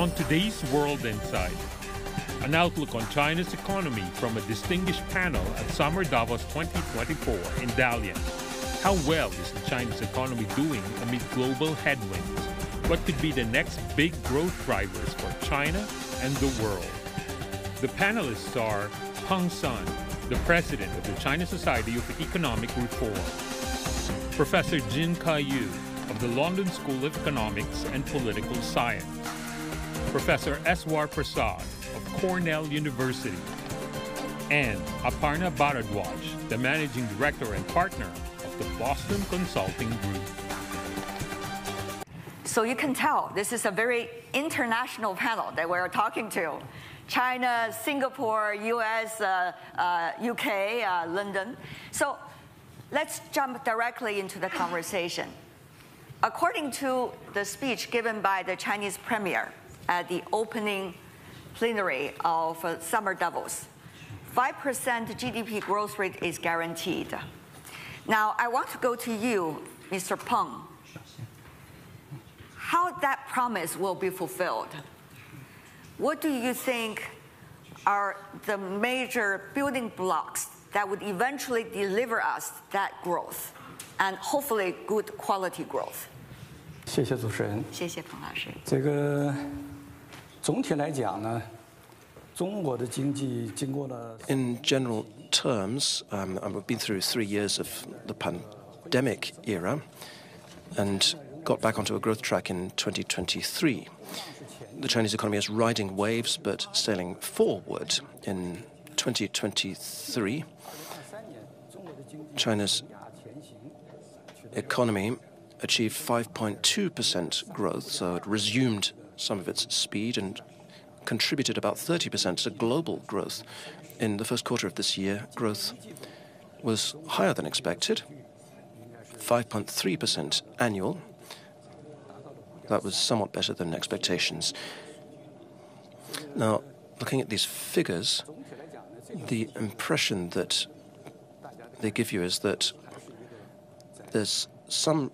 On today's World Insight, an outlook on China's economy from a distinguished panel at Summer Davos 2024 in Dalian. How well is China's economy doing amid global headwinds? What could be the next big growth drivers for China and the world? The panelists are Peng, the president of the China Society of Economic Reform, Professor Jin Keyu of the London School of Economics and Political Science, Professor Eswar Prasad of Cornell University, and Aparna Bharadwaj, the managing director and partner of the Boston Consulting Group. So you can tell this is a very international panel that we're talking to. China, Singapore, US, UK, London. So let's jump directly into the conversation. According to the speech given by the Chinese premier at the opening plenary of Summer Davos, 5% GDP growth rate is guaranteed. Now, I want to go to you, Mr. Peng. How that promise will be fulfilled? What do you think are the major building blocks that would eventually deliver us that growth and hopefully good quality growth? 谢谢主持人。谢谢彭老师。这个总体来讲呢，中国的经济经过了。In general terms, we've been through 3 years of the pandemic era, and got back onto a growth track in 2023. The Chinese economy is riding waves but sailing forward. In 2023, China's economy achieved 5.2% growth, so it resumed some of its speed and contributed about 30% to global growth. In the first quarter of this year, growth was higher than expected, 5.3% annual. That was somewhat better than expectations. Now, looking at these figures, the impression that they give you is that there's some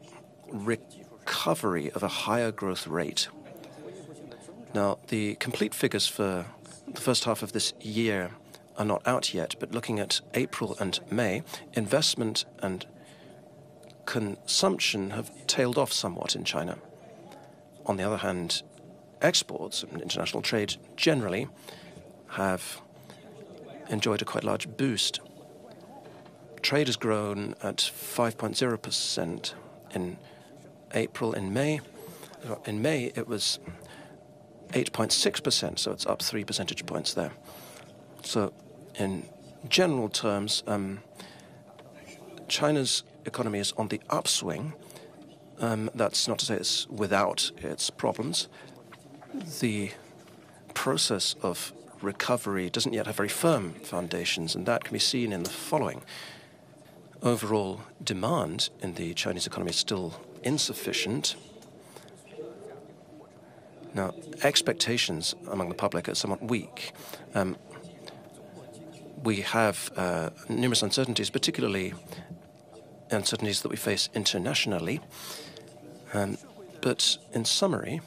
recovery of a higher growth rate. Now, the complete figures for the first half of this year are not out yet, but looking at April and May, investment and consumption have tailed off somewhat in China. On the other hand, exports and international trade generally have enjoyed a quite large boost. Trade has grown at 5.0% in April. In May, it was 8.6%, so it's up 3 percentage points there. So in general terms, China's economy is on the upswing. That's not to say it's without its problems. The process of recovery doesn't yet have very firm foundations, and that can be seen in the following. Overall demand in the Chinese economy is still insufficient. Now, expectations among the public are somewhat weak. We have numerous uncertainties, particularly uncertainties that we face internationally. But in summary,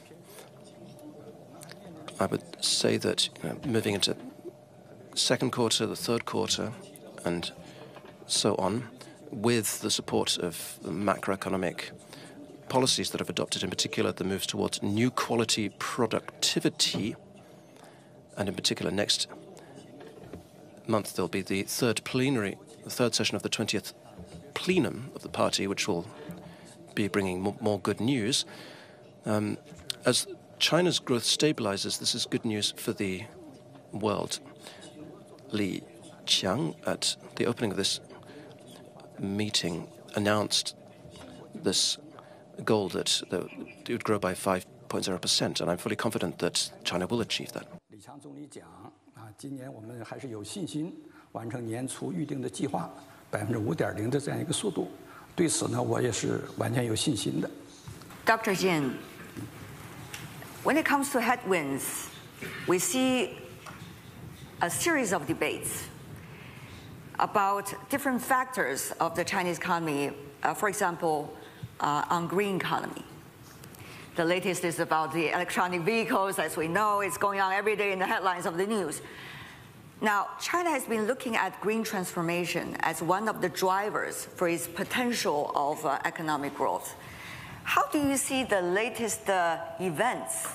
I would say that moving into second quarter, the third quarter, and so on, with the support of the macroeconomic policies that have adopted, in particular the moves towards new quality productivity, and in particular next month there'll be the third session of the 20th plenum of the party, which will be bringing more good news. As China's growth stabilizes, this is good news for the world. Li Qiang, at the opening of this meeting, announced this goal that it would grow by 5.0%, and I'm fully confident that China will achieve that. 李强总理讲今年我们还是有信心完成年初预定的计划5.0%的这样一个速度。对此呢，我也是完全有信心的。Dr. Jin, when it comes to headwinds, we see a series of debates about different factors of the Chinese economy, for example, on green economy. The latest is about the electronic vehicles. As we know, it's going on every day in the headlines of the news. Now, China has been looking at green transformation as one of the drivers for its potential of economic growth. How do you see the latest events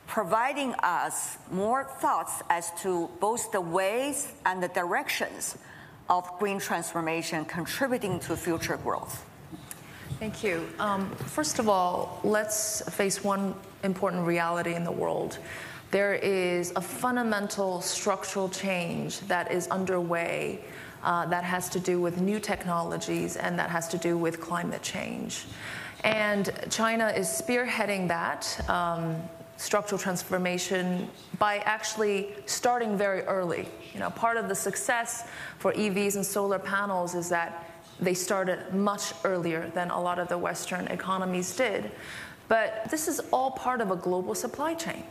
providing us more thoughts as to both the ways and the directions of green transformation contributing to future growth? Thank you. First of all, let's face one important reality in the world. There is a fundamental structural change that is underway that has to do with new technologies and that has to do with climate change. And China is spearheading that structural transformation by actually starting very early. You know, part of the success for EVs and solar panels is that they started much earlier than a lot of the Western economies did. But this is all part of a global supply chain.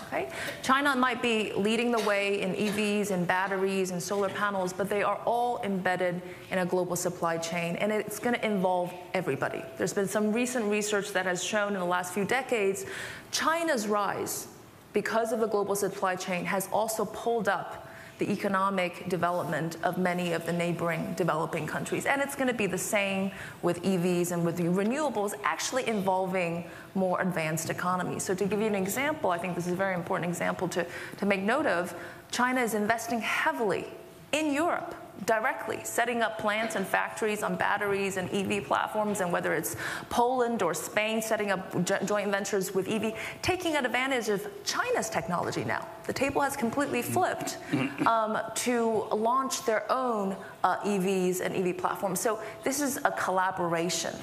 Okay? China might be leading the way in EVs and batteries and solar panels, but they are all embedded in a global supply chain, and it's going to involve everybody. There's been some recent research that has shown in the last few decades, China's rise, because of the global supply chain, has also pulled up the economic development of many of the neighboring developing countries. And it's going to be the same with EVs and with the renewables actually involving more advanced economies. So to give you an example, I think this is a very important example to make note of, China is investing heavily in Europe directly, setting up plants and factories on batteries and EV platforms, and whether it's Poland or Spain setting up joint ventures with EV, taking advantage of China's technology now. The table has completely flipped to launch their own EVs and EV platforms. So this is a collaboration.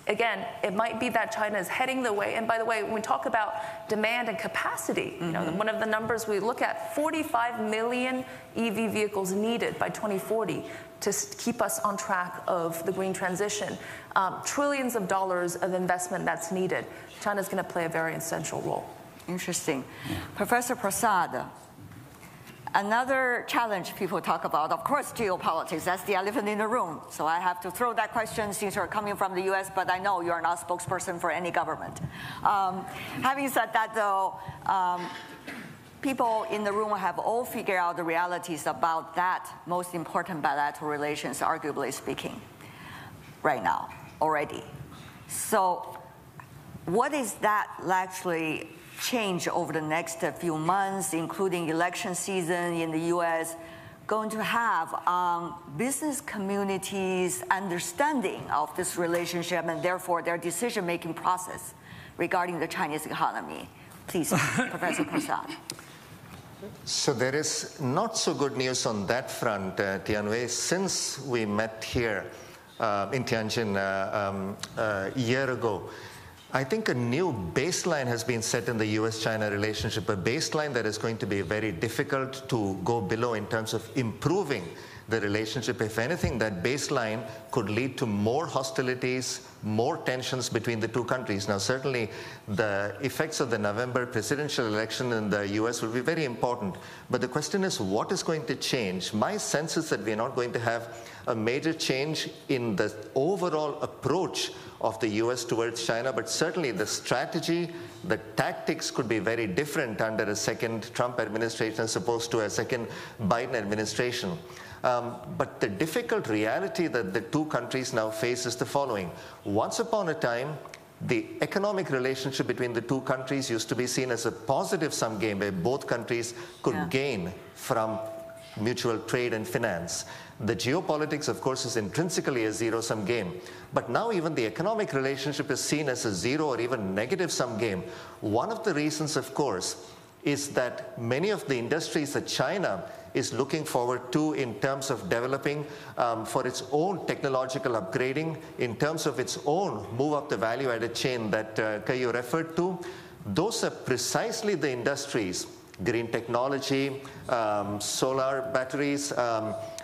Again, it might be that China is heading the way. And by the way, when we talk about demand and capacity, you know, one of the numbers we look at, 45 million EV vehicles needed by 2040 to keep us on track of the green transition. Trillions of dollars of investment that's needed. China's going to play a very essential role. Interesting. Professor Prasad, another challenge people talk about, of course, geopolitics. That's the elephant in the room. So I have to throw that question since you're coming from the US, but I know you're not a spokesperson for any government. Having said that, though, people in the room have all figured out the realities about that most important bilateral relations, arguably speaking, right now, already. So what is that actually change over the next few months, including election season in the US, going to have on business communities' understanding of this relationship and therefore their decision-making process regarding the Chinese economy? Please, Professor Prasad. So there is not so good news on that front, Tianwei. Since we met here in Tianjin a year ago, I think a new baseline has been set in the US-China relationship, a baseline that is going to be very difficult to go below in terms of improving the relationship. If anything, that baseline could lead to more hostilities, more tensions between the two countries. Now, certainly, the effects of the November presidential election in the US will be very important. But the question is, what is going to change? My sense is that we're not going to have a major change in the overall approach of the US towards China, but certainly the strategy, the tactics could be very different under a second Trump administration as opposed to a second Biden administration. But the difficult reality that the two countries now face is the following. Once upon a time, the economic relationship between the two countries used to be seen as a positive-sum game where both countries could gain from mutual trade and finance. The geopolitics, of course, is intrinsically a zero-sum game. But now even the economic relationship is seen as a zero or even negative-sum game. One of the reasons, of course, is that many of the industries that China is looking forward to in terms of developing for its own technological upgrading, in terms of its own move up the value-added chain that Keyu referred to, those are precisely the industries, green technology, solar batteries,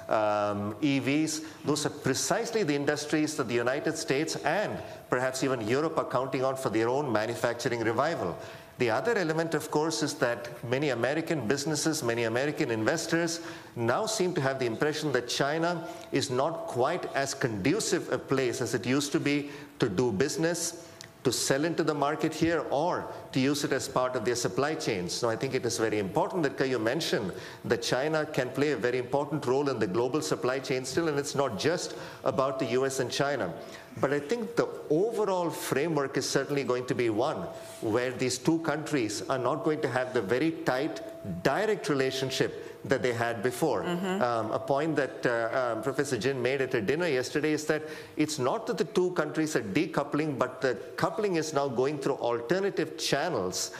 EVs, those are precisely the industries that the United States and perhaps even Europe are counting on for their own manufacturing revival. The other element, of course, is that many American businesses, many American investors now seem to have the impression that China is not quite as conducive a place as it used to be to do business, to sell into the market here or to use it as part of their supply chains. So I think it is very important that Keyu mentioned that China can play a very important role in the global supply chain still, and it's not just about the US and China. But I think the overall framework is certainly going to be one where these two countries are not going to have the very tight, direct relationship that they had before. A point that Professor Jin made at a dinner yesterday is that it's not that the two countries are decoupling, but the coupling is now going through alternative channels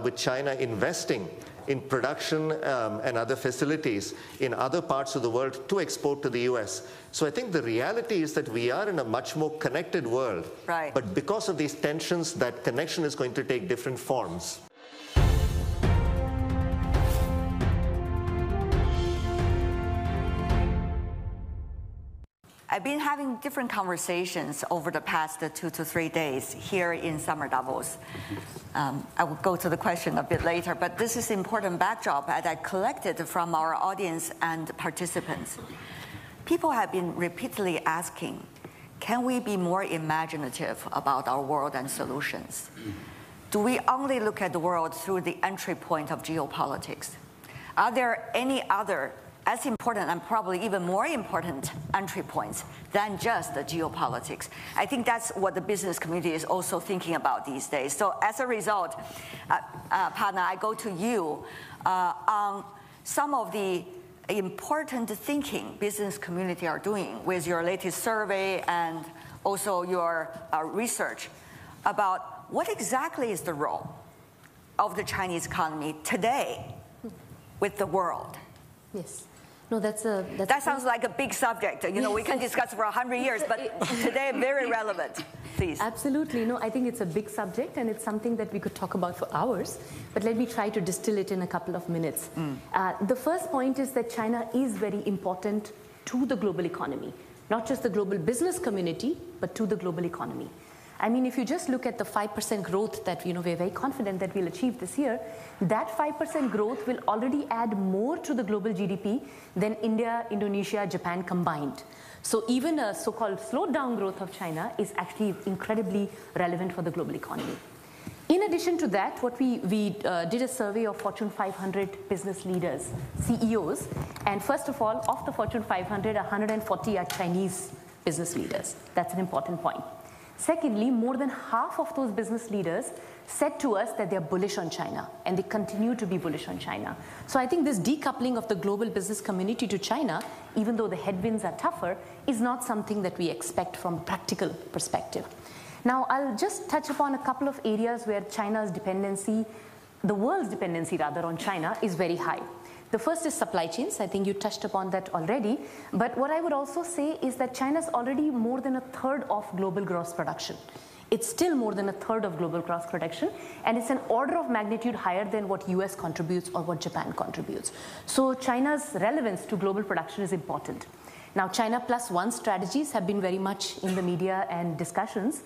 with China investing in production and other facilities in other parts of the world to export to the US. So I think the reality is that we are in a much more connected world. Right. But because of these tensions, that connection is going to take different forms. I've been having different conversations over the past 2 to 3 days here in Summer Davos. I will go to the question a bit later, but this is an important backdrop that I collected from our audience and participants. People have been repeatedly asking, can we be more imaginative about our world and solutions? Do we only look at the world through the entry point of geopolitics? Are there any other as important and probably even more important entry points than just the geopolitics? I think that's what the business community is also thinking about these days. So as a result, Aparna, I go to you on some of the important thinking business community are doing with your latest survey and also your research about what exactly is the role of the Chinese economy today with the world. Yes. No, that sounds like a big subject. You know, we can discuss for 100 years, but today very relevant. Please. Absolutely. No, I think it's a big subject and it's something that we could talk about for hours, but let me try to distill it in a couple of minutes. The first point is that China is very important to the global economy, not just the global business community, but to the global economy. I mean, if you just look at the 5% growth that we're very confident that we'll achieve this year, that 5% growth will already add more to the global GDP than India, Indonesia, Japan combined. So even a so-called slowed down growth of China is actually incredibly relevant for the global economy. In addition to that, what we did a survey of Fortune 500 business leaders, CEOs, and first of all, of the Fortune 500, 140 are Chinese business leaders. That's an important point. Secondly, more than half of those business leaders said to us that they're bullish on China, and they continue to be bullish on China. So I think this decoupling of the global business community to China, even though the headwinds are tougher, is not something that we expect from a practical perspective. Now, I'll just touch upon a couple of areas where China's dependency, the world's dependency rather, on China is very high. The first is supply chains. I think you touched upon that already. But what I would also say is that China's already more than a third of global gross production. It's still more than a third of global gross production, and it's an order of magnitude higher than what US contributes or what Japan contributes. So China's relevance to global production is important. Now, China Plus One strategies have been very much in the media and discussions.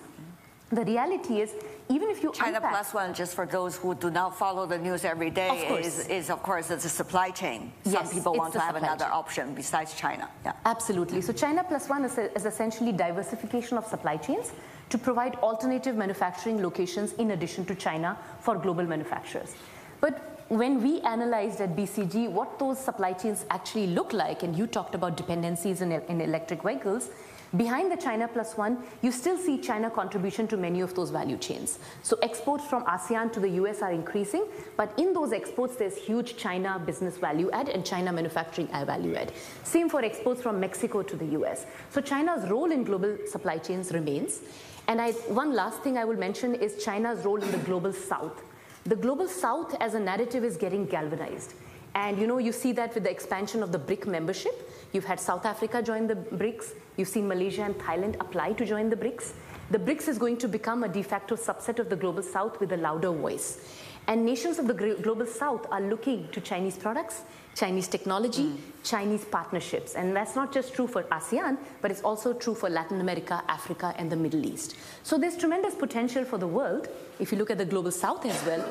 The reality is, even if you China Plus One, just for those who do not follow the news every day, is of course it's a supply chain. Some people want to have another option besides China. Yeah. Absolutely. So China Plus One is essentially diversification of supply chains to provide alternative manufacturing locations in addition to China for global manufacturers. But when we analyzed at BCG what those supply chains actually look like, and you talked about dependencies in electric vehicles, behind the China Plus One, you still see China contribution to many of those value chains. So exports from ASEAN to the US are increasing, but in those exports, there's huge China business value add and China manufacturing value add. Same for exports from Mexico to the US. So China's role in global supply chains remains. And one last thing I will mention is China's role in the global South. The global South as a narrative is getting galvanized. And you see that with the expansion of the BRIC membership. You've had South Africa join the BRICS. You've seen Malaysia and Thailand apply to join the BRICS. The BRICS is going to become a de facto subset of the global South with a louder voice. And nations of the global South are looking to Chinese products, Chinese technology, Chinese partnerships. And that's not just true for ASEAN, but it's also true for Latin America, Africa, and the Middle East. So there's tremendous potential for the world, if you look at the global South as well,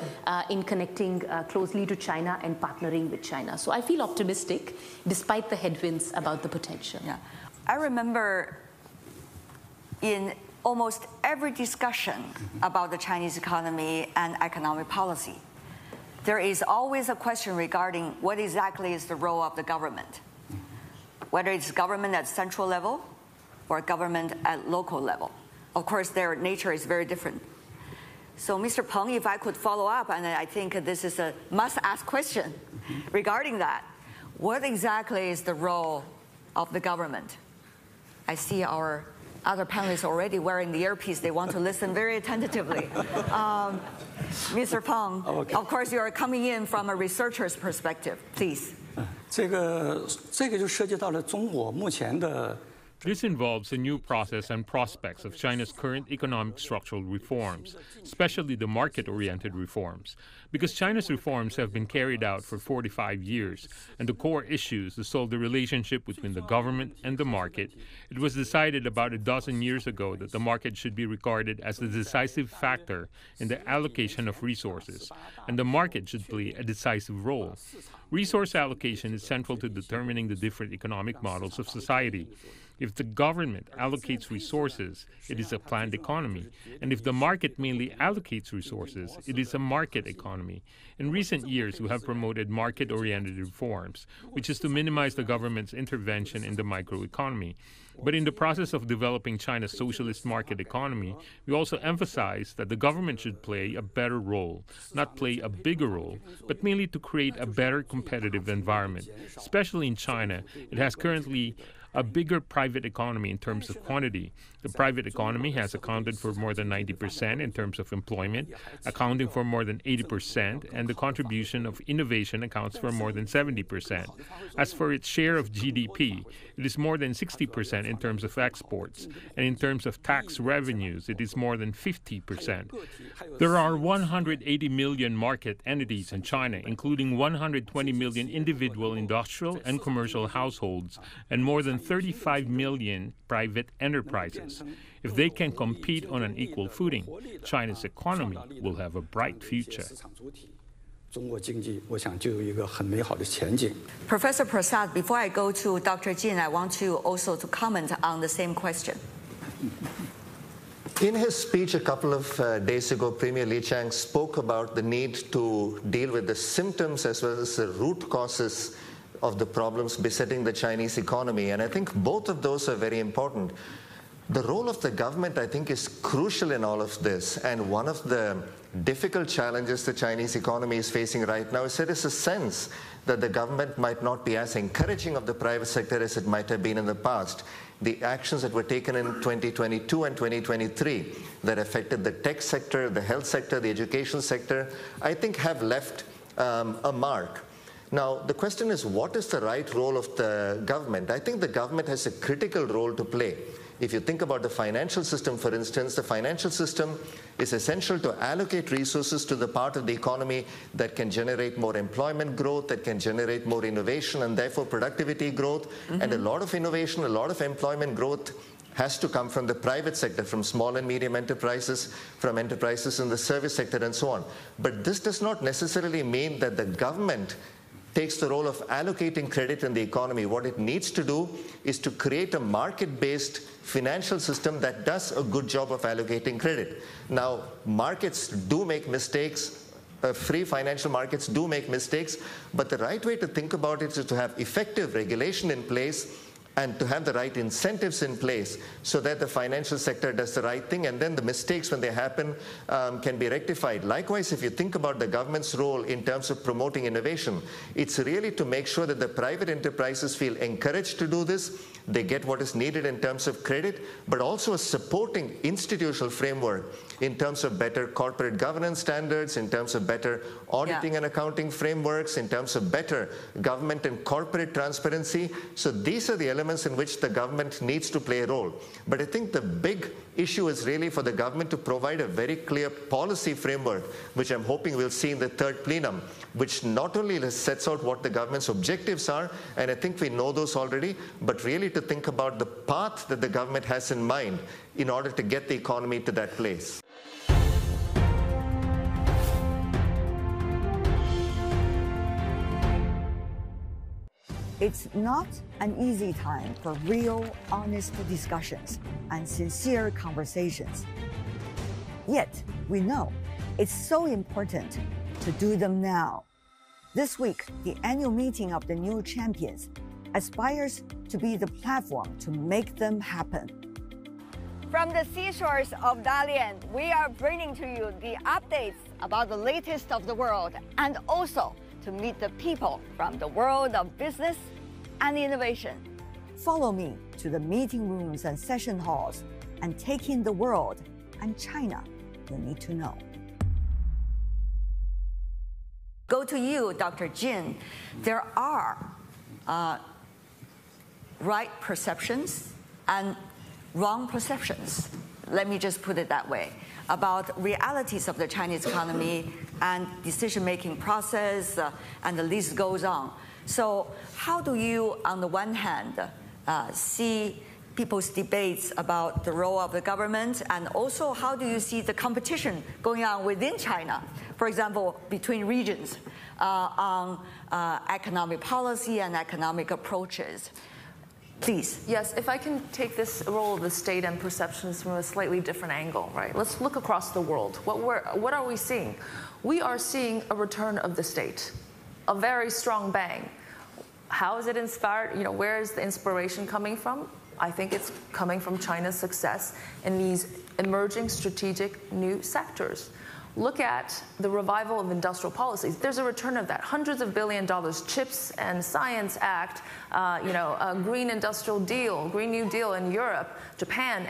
in connecting closely to China and partnering with China. So I feel optimistic, despite the headwinds, about the potential. Yeah. I remember in almost every discussion about the Chinese economy and economic policy, there is always a question regarding what exactly is the role of the government, whether it's government at central level or government at local level. Of course, their nature is very different. So, Mr. Peng, if I could follow up, and I think this is a must-ask question regarding that, what exactly is the role of the government? I see our other panelists already wearing the earpiece. They want to listen very attentively. Mr. Peng, of course, you are coming in from a researcher's perspective. Please. 这个就涉及到了中国目前的。 This involves a new process and prospects of China's current economic structural reforms, especially the market-oriented reforms, because China's reforms have been carried out for 45 years, and the core issues to solve the relationship between the government and the market. It was decided about a dozen years ago that the market should be regarded as the decisive factor in the allocation of resources, and the market should play a decisive role. Resource allocation is central to determining the different economic models of society. If the government allocates resources, it is a planned economy. And if the market mainly allocates resources, it is a market economy. In recent years, we have promoted market-oriented reforms, which is to minimize the government's intervention in the microeconomy. But in the process of developing China's socialist market economy, we also emphasize that the government should play a better role, not play a bigger role, but mainly to create a better competitive environment. Especially in China, it has currently a bigger private economy in terms of quantity. The private economy has accounted for more than 90% in terms of employment, accounting for more than 80%, and the contribution of innovation accounts for more than 70%. As for its share of GDP, it is more than 60% in terms of exports, and in terms of tax revenues, it is more than 50%. There are 180 million market entities in China, including 120 million individual industrial and commercial households, and more than 35 million private enterprises. If they can compete on an equal footing, China's economy will have a bright future. Professor Prasad, before I go to Dr. Jin, I want you also to comment on the same question. In his speech a couple of days ago, Premier Li Qiang spoke about the need to deal with the symptoms as well as the root causes of the problems besetting the Chinese economy. And I think both of those are very important. The role of the government, I think, is crucial in all of this. And one of the difficult challenges the Chinese economy is facing right now is there is a sense that the government might not be as encouraging of the private sector as it might have been in the past. The actions that were taken in 2022 and 2023 that affected the tech sector, the health sector, the education sector, I think have left a mark. Now, the question is, what is the right role of the government? I think the government has a critical role to play. If you think about the financial system, for instance, the financial system is essential to allocate resources to the part of the economy that can generate more employment growth, that can generate more innovation, and therefore productivity growth. And a lot of innovation, a lot of employment growth has to come from the private sector, from small and medium enterprises, from enterprises in the service sector, and so on. But this does not necessarily mean that the government takes the role of allocating credit in the economy. What it needs to do is to create a market-based financial system that does a good job of allocating credit. Now, markets do make mistakes. Free financial markets do make mistakes. But the right way to think about it is to have effective regulation in place and to have the right incentives in place so that the financial sector does the right thing, and then the mistakes, when they happen, can be rectified. Likewise, if you think about the government's role in terms of promoting innovation, it's really to make sure that the private enterprises feel encouraged to do this, they get what is needed in terms of credit, but also a supporting institutional framework in terms of better corporate governance standards, in terms of better auditing and accounting frameworks, in terms of better government and corporate transparency. So these are the elements in which the government needs to play a role. But I think the big issue is really for the government to provide a very clear policy framework, which I'm hoping we'll see in the third plenum, which not only sets out what the government's objectives are, and I think we know those already, but really to think about the path that the government has in mind in order to get the economy to that place. It's not an easy time for real, honest discussions and sincere conversations. Yet, we know it's so important to do them now. This week, the annual meeting of the new champions aspires to be the platform to make them happen. From the seashores of Dalian, we are bringing to you the updates about the latest of the world and also to meet the people from the world of business and innovation. Follow me to the meeting rooms and session halls and take in the world and China you need to know. Go to you, Dr. Jin. There are right perceptions and wrong perceptions, let me just put it that way, about realities of the Chinese economy and decision-making process, and the list goes on. So how do you, on the one hand, see people's debates about the role of the government, and also how do you see the competition going on within China, for example, between regions, on economic policy and economic approaches? Please. Yes, if I can take this role of the state and perceptions from a slightly different angle, right? Let's look across the world. What are we seeing? We are seeing a return of the state, a very strong bang. How is it inspired? You know, where is the inspiration coming from? I think it's coming from China's success in these emerging strategic new sectors. Look at the revival of industrial policies. There's a return of that. Hundreds of $billions, CHIPS and Science Act, a Green Industrial Deal, Green New Deal in Europe, Japan,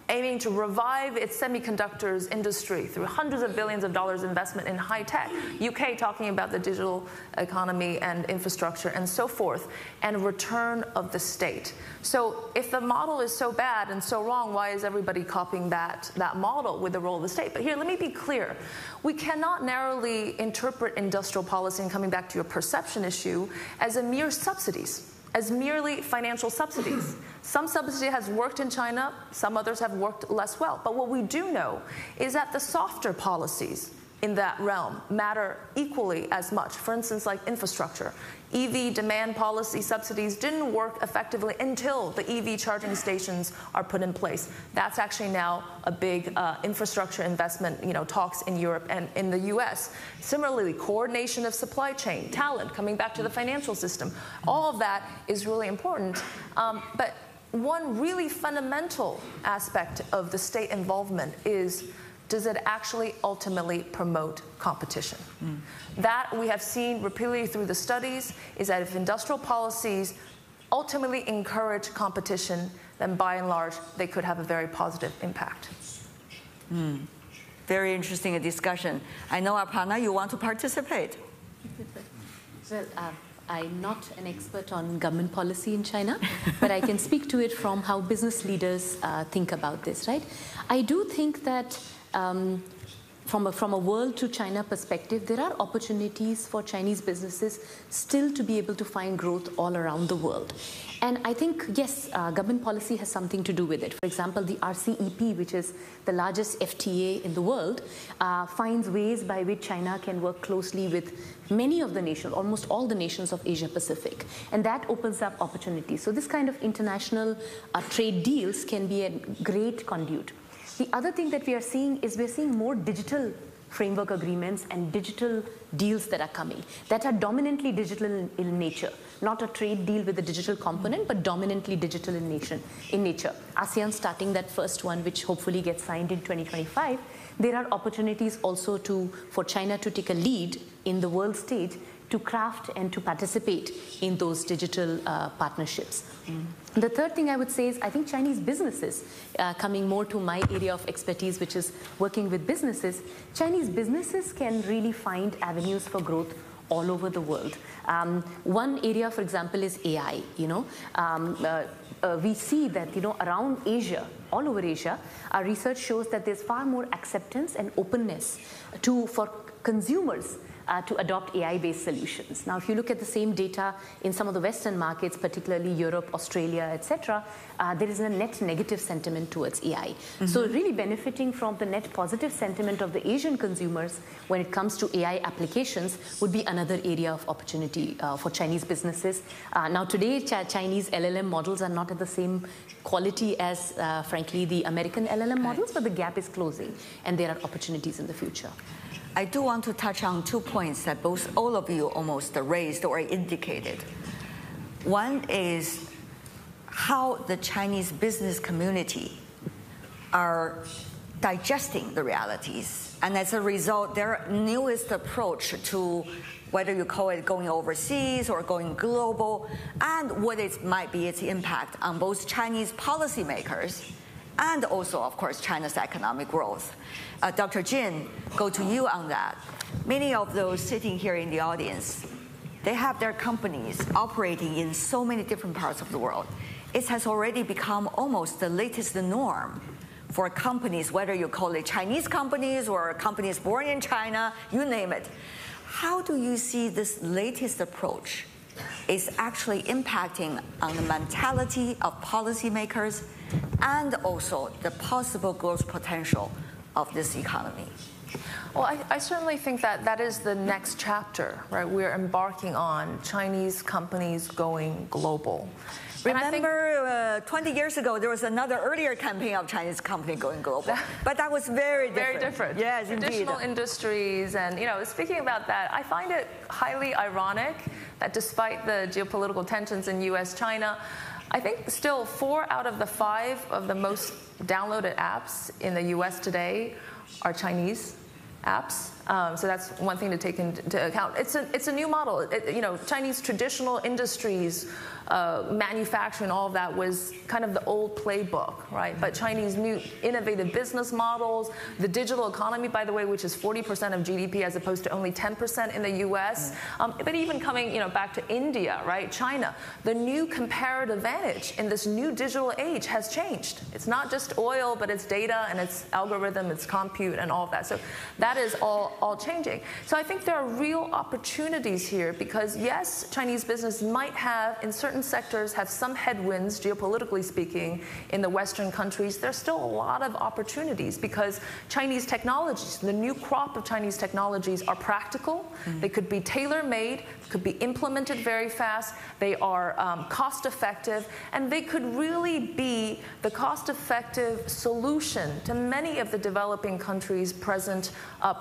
aiming to revive its semiconductors industry through hundreds of billions of dollars investment in high tech. UK talking about the digital economy and infrastructure and so forth, and return of the state. So if the model is so bad and so wrong, why is everybody copying that model with the role of the state? But here, let me be clear. We cannot narrowly interpret industrial policy, and coming back to your perception issue, as a mere subsidies, as merely financial subsidies. Some subsidy has worked in China, some others have worked less well. But what we do know is that the softer policies in that realm matter equally as much. For instance, like infrastructure. EV demand policy subsidies didn't work effectively until the EV charging stations are put in place. That's actually now a big infrastructure investment, talks in Europe and in the US. Similarly, coordination of supply chain, talent, coming back to the financial system. All of that is really important. But one really fundamental aspect of the state involvement is, does it actually ultimately promote competition? That we have seen repeatedly through the studies is that if industrial policies ultimately encourage competition, then by and large, they could have a very positive impact. Very interesting discussion. I know, Aparna, you want to participate. Well, I'm not an expert on government policy in China, but I can speak to it from how business leaders think about this, right? I do think that from a world to China perspective, there are opportunities for Chinese businesses still to be able to find growth all around the world. And I think, yes, government policy has something to do with it. For example, the RCEP, which is the largest FTA in the world, finds ways by which China can work closely with many of the nations, almost all the nations of Asia Pacific. And that opens up opportunities. So this kind of international trade deals can be a great conduit. The other thing that we are seeing is we're seeing more digital framework agreements and digital deals that are coming that are dominantly digital in nature. Not a trade deal with a digital component, but dominantly digital in nature. ASEAN starting that first one, which hopefully gets signed in 2025. There are opportunities also for China to take a lead in the world stage to craft and to participate in those digital partnerships. The third thing I would say is I think Chinese businesses, coming more to my area of expertise, which is working with businesses, Chinese businesses can really find avenues for growth all over the world. One area, for example, is AI. We see that around Asia, all over Asia, our research shows that there's far more acceptance and openness for consumers to adopt AI-based solutions. Now, if you look at the same data in some of the Western markets, particularly Europe, Australia, etc., there is a net negative sentiment towards AI. So really benefiting from the net positive sentiment of the Asian consumers when it comes to AI applications would be another area of opportunity for Chinese businesses. Now today, Chinese LLM models are not at the same quality as, frankly, the American LLM models, but the gap is closing, and there are opportunities in the future. I do want to touch on 2 points that all of you almost raised or indicated. One is how the Chinese business community are digesting the realities, and as a result, their newest approach to whether you call it going overseas or going global, and what it might be its impact on both Chinese policymakers and also, of course, China's economic growth. Dr. Jin, go to you on that. Many of those sitting here in the audience, they have their companies operating in so many different parts of the world. It has already become almost the latest norm for companies, whether you call it Chinese companies or companies born in China, you name it. How do you see this latest approach is actually impacting on the mentality of policymakers and also the possible growth potential of this economy? Well, I certainly think that that is the next chapter, right? We're embarking on Chinese companies going global. Remember, 20 years ago, there was another earlier campaign of Chinese company going global, but that was very different. Very different. Yes, Traditional indeed. industries, and speaking about that, I find it highly ironic that despite the geopolitical tensions in U.S.-China, I think still 4 out of the 5 of the most downloaded apps in the U.S. today are Chinese apps. So that's one thing to take into account. It's a new model. Chinese traditional industries, manufacturing, all of that was kind of the old playbook, right? But Chinese new innovative business models, the digital economy, by the way, which is 40% of GDP as opposed to only 10% in the U.S. But even coming, back to India, right? China, the new comparative advantage in this new digital age has changed. It's not just oil, but it's data and it's algorithm, it's compute and all of that. So that is all changing. So I think there are real opportunities here because, yes, Chinese business might have, in certain sectors, have some headwinds, geopolitically speaking, in the Western countries. There's still a lot of opportunities because Chinese technologies, the new crop of Chinese technologies are practical. They could be tailor-made, could be implemented very fast. They are cost-effective, and they could really be the cost-effective solution to many of the developing countries' present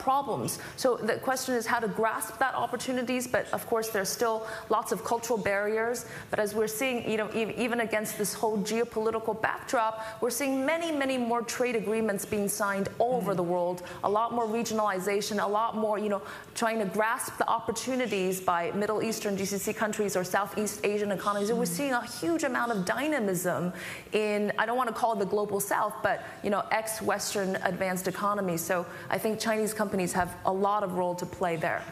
problems. So the question is how to grasp that opportunities, but of course there's still lots of cultural barriers. But as we're seeing, even against this whole geopolitical backdrop, we're seeing many, many more trade agreements being signed all over the world, a lot more regionalization, a lot more, trying to grasp the opportunities by Middle Eastern GCC countries or Southeast Asian economies. And we're seeing a huge amount of dynamism in, I don't want to call it the global South, but, ex-Western advanced economies. So I think Chinese companies have a lot of role to play there.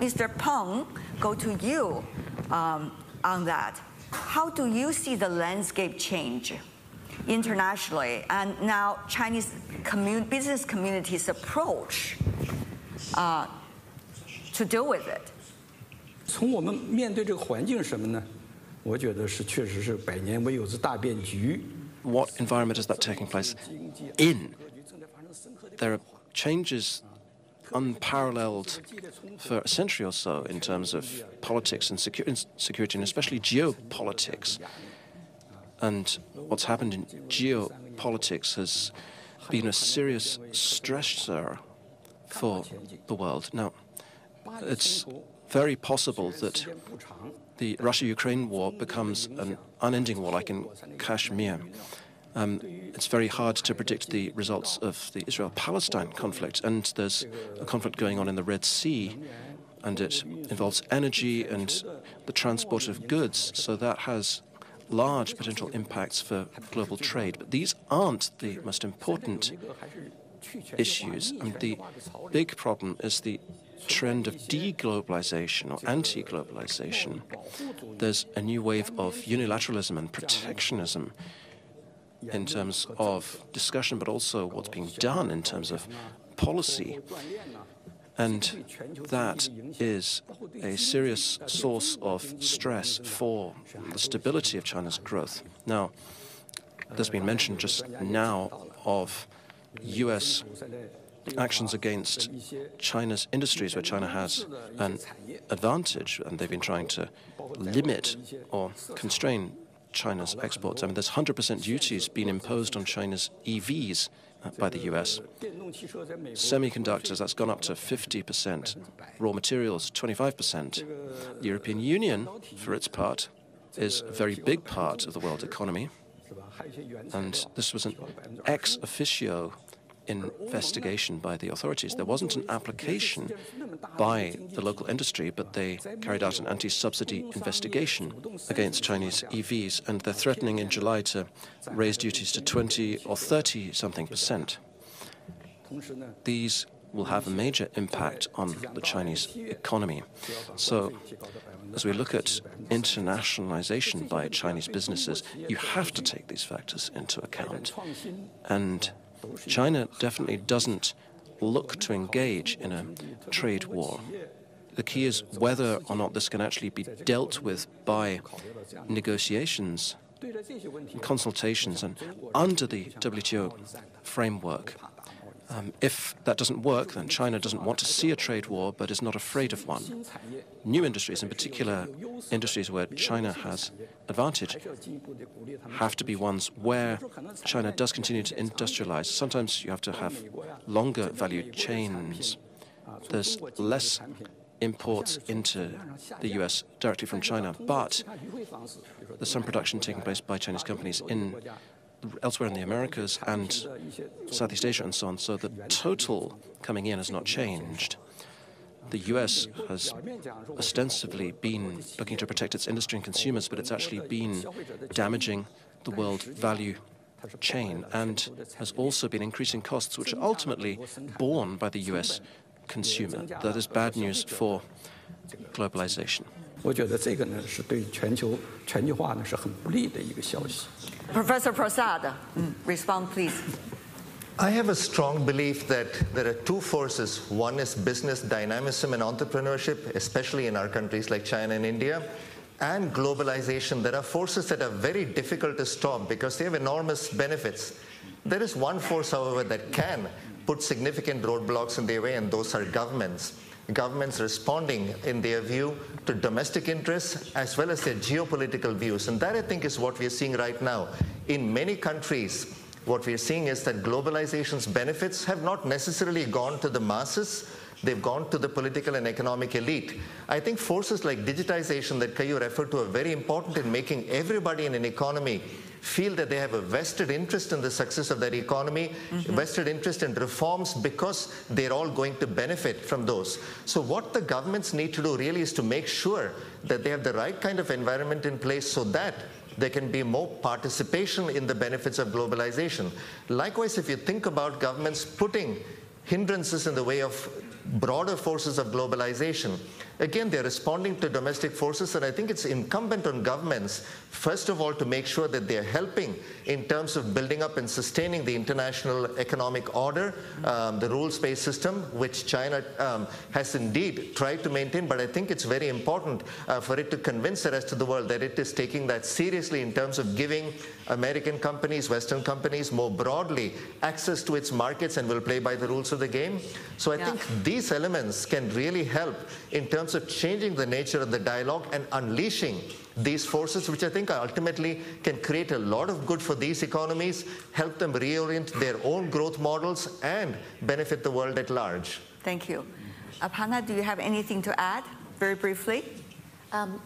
Mr. Peng, go to you on that. How do you see the landscape change internationally and now Chinese business community's approach to deal with it? 从我们面对这个环境是什么呢？我觉得是确实是百年未有之大变局。 What environment is that taking place in? There are changes unparalleled for a century or so in terms of politics and security, and especially geopolitics. And what's happened in geopolitics has been a serious stressor for the world. Now, it's very possible that the Russia-Ukraine war becomes an unending war, like in Kashmir. It's very hard to predict the results of the Israel-Palestine conflict, and there's a conflict going on in the Red Sea, and it involves energy and the transport of goods, so that has large potential impacts for global trade. But these aren't the most important issues. And the big problem is the trend of deglobalization or anti-globalization. There's a new wave of unilateralism and protectionism in terms of discussion, but also what's being done in terms of policy. And that is a serious source of stress for the stability of China's growth. Now, there's been mention just now of U.S. actions against China's industries where China has an advantage, and they've been trying to limit or constrain China's exports. I mean, there's 100% duties being imposed on China's EVs by the U.S. Semiconductors, that's gone up to 50%. Raw materials, 25%. The European Union, for its part, is a very big part of the world economy. And this was an ex officio investigation by the authorities. There wasn't an application by the local industry, but they carried out an anti-subsidy investigation against Chinese EVs, and they're threatening in July to raise duties to 20 or 30-something%. These will have a major impact on the Chinese economy. So, as we look at internationalization by Chinese businesses, you have to take these factors into account. And China definitely doesn't look to engage in a trade war. The key is whether or not this can actually be dealt with by negotiations, consultations, and under the WTO framework. If that doesn't work, then China doesn't want to see a trade war, but is not afraid of one. New industries, in particular industries where China has advantage, have to be ones where China does continue to industrialize. Sometimes you have to have longer value chains. There's less imports into the U.S. directly from China, but there's some production taking place by Chinese companies elsewhere in the Americas and Southeast Asia and so on, so the total coming in has not changed. The U.S. has ostensibly been looking to protect its industry and consumers, but it's actually been damaging the world value chain and has also been increasing costs, which are ultimately borne by the U.S. consumer. That is bad news for globalization. 我觉得这个呢是对全球全球化呢是很不利的一个消息。 Professor Prasad, respond please. I have a strong belief that there are two forces. One is business dynamism and entrepreneurship, especially in our countries like China and India, and globalization. There are forces that are very difficult to stop because they have enormous benefits. There is one force, however, that can put significant roadblocks in their way, and those are governments. Governments responding, in their view, to domestic interests as well as their geopolitical views. And that, I think, is what we are seeing right now. In many countries, what we are seeing is that globalization's benefits have not necessarily gone to the masses. They've gone to the political and economic elite. I think forces like digitization that Keyu referred to are very important in making everybody in an economy feel that they have a vested interest in the success of that economy, vested interest in reforms, because they're all going to benefit from those. So what the governments need to do really is to make sure that they have the right kind of environment in place so that there can be more participation in the benefits of globalization. Likewise, if you think about governments putting hindrances in the way of broader forces of globalization, again, they're responding to domestic forces, and I think it's incumbent on governments, first of all, to make sure that they're helping in terms of building up and sustaining the international economic order, the rules-based system, which China has indeed tried to maintain, but I think it's very important for it to convince the rest of the world that it is taking that seriously in terms of giving American companies, Western companies, more broadly access to its markets and will play by the rules of the game. So I think these elements can really help in terms of changing the nature of the dialogue and unleashing these forces, which I think ultimately can create a lot of good for these economies, help them reorient their own growth models, and benefit the world at large. Thank you. Aparna, do you have anything to add, very briefly?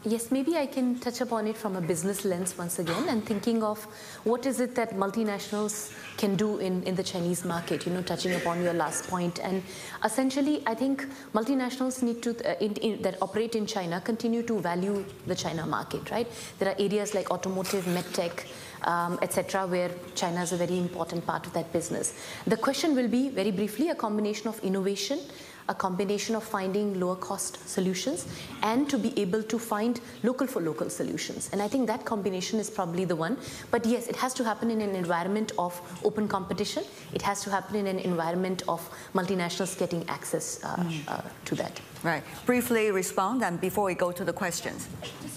Yes, maybe I can touch upon it from a business lens once again, and thinking of what is it that multinationals can do in the Chinese market, touching upon your last point. And essentially, I think multinationals need to, that operate in China, continue to value the China market, right? There are areas like automotive, medtech, etc., where China is a very important part of that business. The question will be, very briefly, a combination of innovation, a combination of finding lower cost solutions and to be able to find local for local solutions. And I think that combination is probably the one. But yes, it has to happen in an environment of open competition. It has to happen in an environment of multinationals getting access to that. Right. Briefly respond, and before we go to the questions.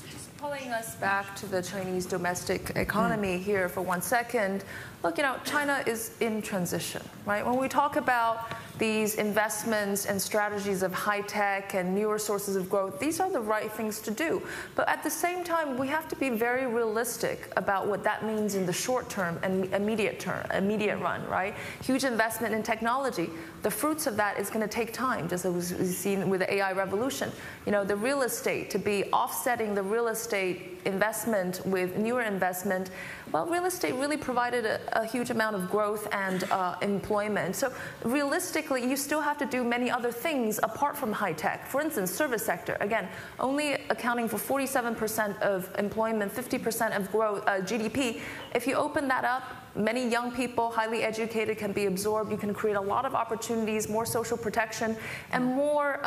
Just pulling us back to the Chinese domestic economy here for 1 second. Look, China is in transition, right? When we talk about these investments and strategies of high tech and newer sources of growth, these are the right things to do. But at the same time, we have to be very realistic about what that means in the short term and immediate run, right? Huge investment in technology. The fruits of that is going to take time, just as we've seen with the AI revolution. The real estate, to be offsetting the real estate investment with newer investment, well, real estate really provided a huge amount of growth and employment. So realistically, you still have to do many other things apart from high tech. For instance, service sector, again, only accounting for 47% of employment, 50% of growth, GDP. If you open that up, many young people, highly educated, can be absorbed. You can create a lot of opportunities, more social protection, and more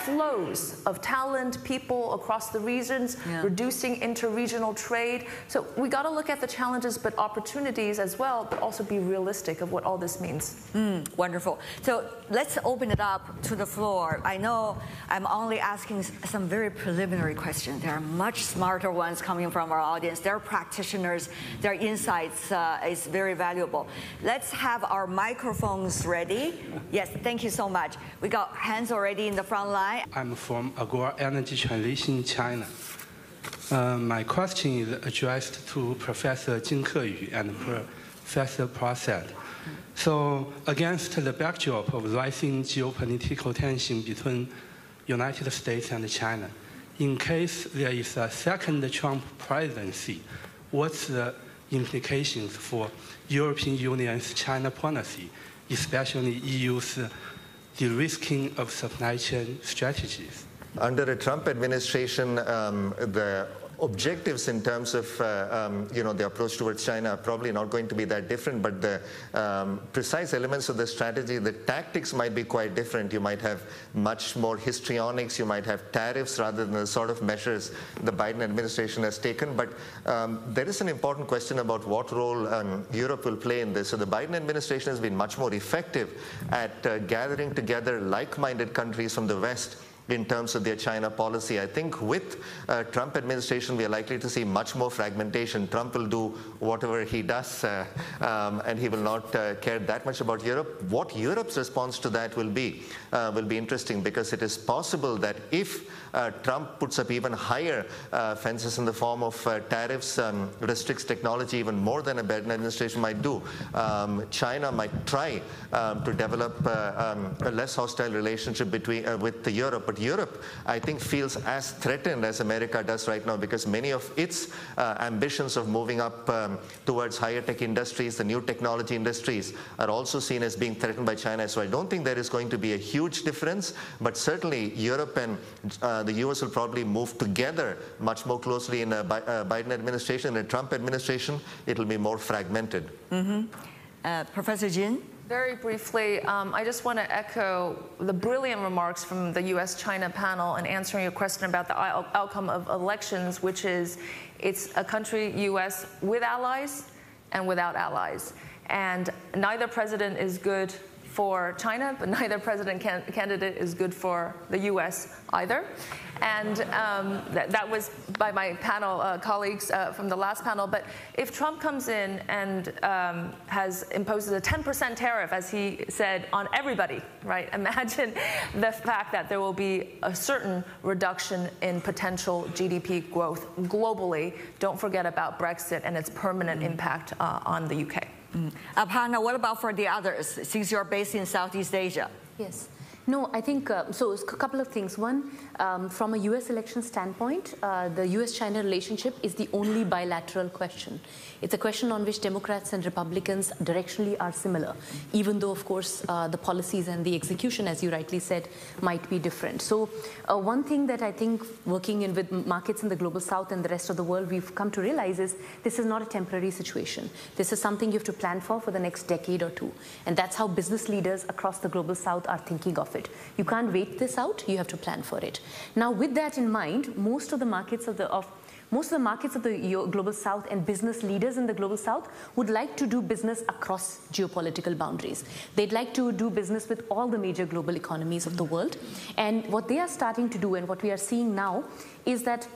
flows of talent, people across the regions, reducing interregional trade. So we got to look at the challenges, but opportunities as well, but also be realistic of what all this means. Wonderful. So let's open it up to the floor. I know I'm only asking some very preliminary questions. There are much smarter ones coming from our audience. They're practitioners. Their insights is very valuable. Let's have our microphones ready. Yes, thank you so much. We got hands already in the front line. I'm from Agora Energy Transition China. My question is addressed to Professor Jin Keyu and Professor Prasad. So, against the backdrop of rising geopolitical tension between United States and China, in case there is a second Trump presidency, what's the implications for European Union's China policy, especially EU's de-risking of supply chain strategies? Under a Trump administration, the objectives in terms of the approach towards China are probably not going to be that different, but the precise elements of the strategy, the tactics might be quite different. You might have much more histrionics, you might have tariffs rather than the sort of measures the Biden administration has taken. But there is an important question about what role Europe will play in this. So the Biden administration has been much more effective at gathering together like-minded countries from the West in terms of their China policy. I think with Trump administration, we are likely to see much more fragmentation. Trump will do whatever he does, and he will not care that much about Europe. What Europe's response to that will be interesting, because it is possible that if Trump puts up even higher fences in the form of tariffs, restricts technology even more than a Biden administration might do, China might try to develop a less hostile relationship with Europe. But Europe, I think, feels as threatened as America does right now, because many of its ambitions of moving up towards higher tech industries, the new technology industries, are also seen as being threatened by China. So I don't think there is going to be a huge difference, but certainly Europe and the US will probably move together much more closely in a Biden administration. In a Trump administration, it will be more fragmented. Professor Jin? Very briefly, I just want to echo the brilliant remarks from the US-China panel in answering your question about the outcome of elections, which is it's a country, US, with allies and without allies. And neither president is good for China, but neither president candidate is good for the US either. And that was by my panel colleagues from the last panel. But if Trump comes in and imposes a 10% tariff, as he said, on everybody, right? Imagine the fact that there will be a certain reduction in potential GDP growth globally. Don't forget about Brexit and its permanent impact on the UK. Aparna, what about for the others, since you're based in Southeast Asia? Yes. No, I think, so a couple of things. One, from a US election standpoint, the US-China relationship is the only bilateral question. It's a question on which Democrats and Republicans directionally are similar, even though, of course, the policies and the execution, as you rightly said, might be different. So one thing that I think working with markets in the global south and the rest of the world, we've come to realize is this is not a temporary situation. This is something you have to plan for the next decade or two. And that's how business leaders across the global south are thinking of it. You can't wait this out, you have to plan for it. Now with that in mind, most of the markets of the Global South and business leaders in the Global South would like to do business across geopolitical boundaries. They'd like to do business with all the major global economies of the world. And what they are starting to do and what we are seeing now is that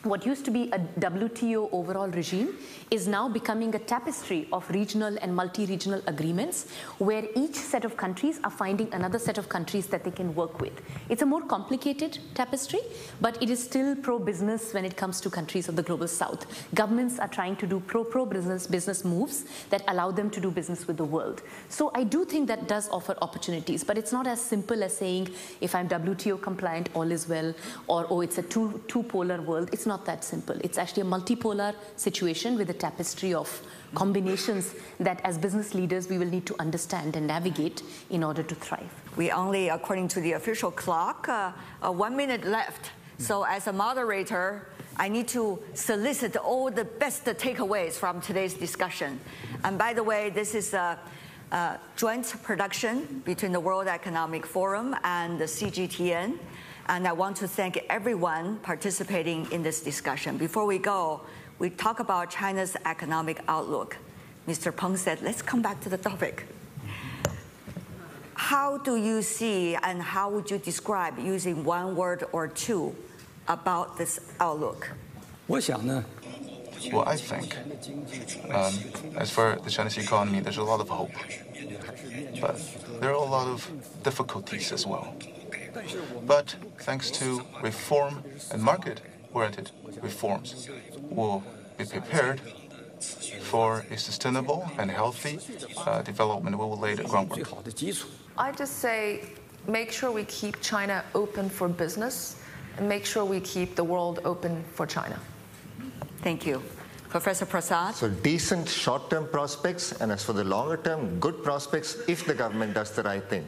what used to be a WTO overall regime is now becoming a tapestry of regional and multi-regional agreements where each set of countries are finding another set of countries that they can work with. It's a more complicated tapestry, but it is still pro-business when it comes to countries of the Global South. Governments are trying to do pro-business moves that allow them to do business with the world. So I do think that does offer opportunities, but it's not as simple as saying if I'm WTO compliant, all is well, or oh, it's a two-polar world. It's not that simple. It's actually a multipolar situation with a tapestry of combinations that as business leaders we will need to understand and navigate in order to thrive. We only, according to the official clock, 1 minute left. So as a moderator, I need to solicit all the best takeaways from today's discussion. And by the way, this is a joint production between the World Economic Forum and the CGTN. And I want to thank everyone participating in this discussion. Before we go, we talk about China's economic outlook. Mr. Peng said, let's come back to the topic. How do you see and how would you describe, using one word or two, about this outlook? Well, I think, as for the Chinese economy, there's a lot of hope. But there are a lot of difficulties as well. But thanks to reform and market-oriented reforms, we'll be prepared for a sustainable and healthy development. We will lay the groundwork. I just say, make sure we keep China open for business and make sure we keep the world open for China. Thank you. Professor Prasad? So decent short-term prospects, and as for the longer term, good prospects if the government does the right thing.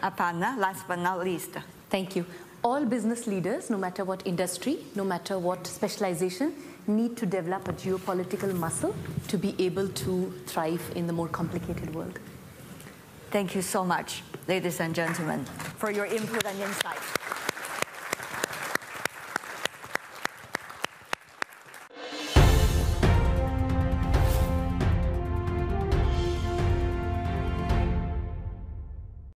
Aparna, last but not least. Thank you. All business leaders, no matter what industry, no matter what specialization, need to develop a geopolitical muscle to be able to thrive in the more complicated world. Thank you so much, ladies and gentlemen, for your input and insight.